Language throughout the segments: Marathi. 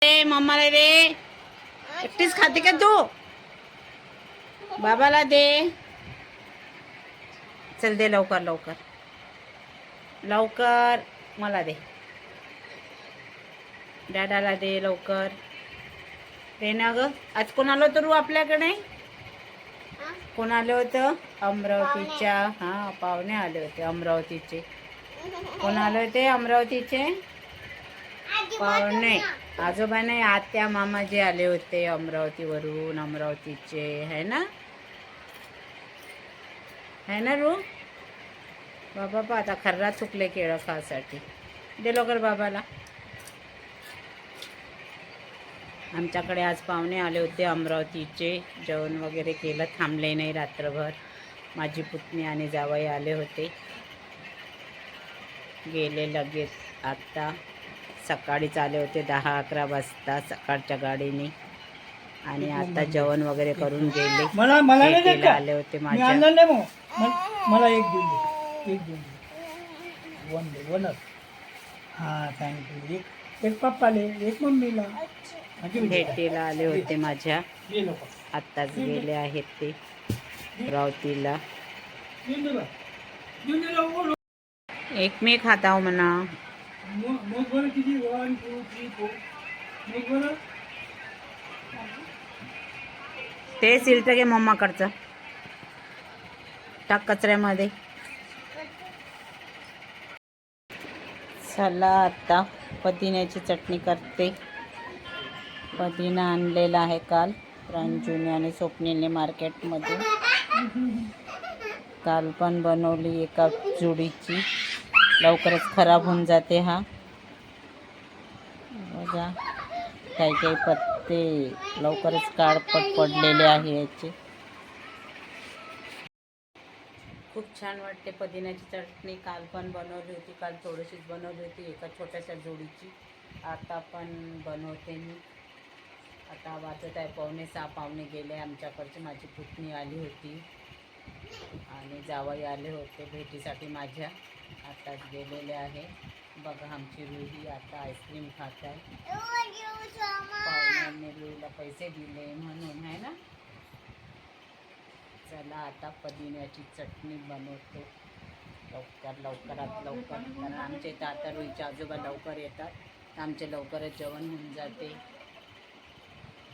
दे मम्माला दे. एकटीच खाते का तू? बाबाला दे. चल दे लवकर लवकर लवकर. मला दे. दादाला दे लवकर. दे ना ग. आज कोण आलं होतं रू आपल्याकडे? कोण आलं होतं? अमरावतीच्या पाहुणे आले होते अमरावतीचे. कोण आले होते अमरावतीचे पाहुणे? आजोबा नाही, आत्या मामा जे आले होते अमरावतीवरून, अमरावतीचे. है ना रू? बाबा आता खर्रा चुकले केळं खासाठी. दे लवकर बाबाला. आमच्याकडे आज पाहुणे आले होते अमरावतीचे. जेवण वगैरे केलं, थांबले नाही रात्रभर. माझी पुतणी आणि जावई आले होते, गेले लगेच. आत्ता सकाळीच आले होते 10-11 वाजता सकाळच्या गाडीने. आणि आता जेवण वगैरे करून गेले. मला आले होते माझ्या. मला एक देऊन हां थँक्यू. एक पप्पाले एक मम्मीला भेटीला आले होते माझ्या. आत्ताच गेले आहेत ते अमरावतीला. एक मी खाता हूँ म्हणा. ते सिलतं घे मम्माकडचं, टाक कचऱ्यामध्ये. चला आता पुदिन्याची चटणी करते. पुदिना आणलेला आहे काल रंजूने आणि स्वप्नीलने मार्केटमधून. काल पण बनवली एका जुडीची. लवकरच खराब होऊन जाते हा. बघा काही काही पत्ते लवकरच काळपट पडलेले आहे याचे. खूप छान वाटते पुदिन्याची चटणी. काल पण बनवली होती, काल थोडीशीच बनवली होती एका छोट्याशा जोडीची. आता पण बनवते मी. आता वाजत आहे 5:45. पाहुणे गेले आमच्याकडचे. माझी पुतणी आली होती आणि जावई आले होते भेटीसाठी माझ्या. आताच गेलेले आहे. बघा आमची रुही आता आईस्क्रीम खात आहे. पाहुण्यांनी रुहीला पैसे दिले म्हणून, आहे ना. चला आता पुदिन्याची चटणी बनवतो लवकरात लवकर. कारण आमच्या इथं आता रुईचे आजोबा लवकर येतात, तर आमचे लवकरच जेवण होऊन जाते.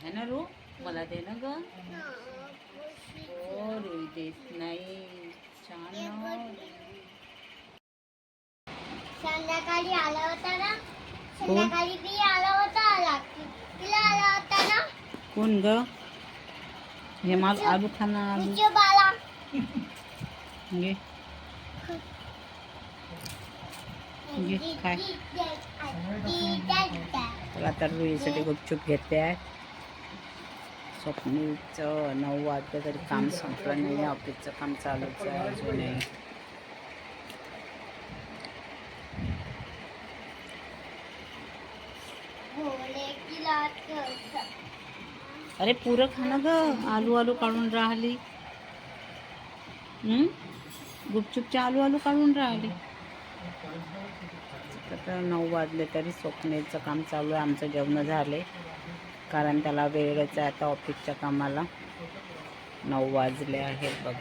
है ना रू? मला दे ना ग. हो रुई देत नाही. छान. संध्याकाळी आला होता ना, संध्याकाळी बी आला होता, तिला आला होता ना. कोण ग? हे माल आलू खाना. आलू घे घे काय. तर आता रुईसाठी गुपचूप घेते आहे. स्वप्नीलचं 9 वाजता तरी काम संपलं नाही. ऑफिसचं काम चालूच आहे अजूनही. अरे पुरं खाणं ग. आलू काढून राहिली. गुपचूपचे आलू काढून राहिली. आता 9 वाजले तरी स्वप्नेचं काम चालू आहे. आमचं जेवण झाले कारण त्याला वेळच आहे आता ऑफिसच्या कामाला. 9 वाजले आहेत बघ.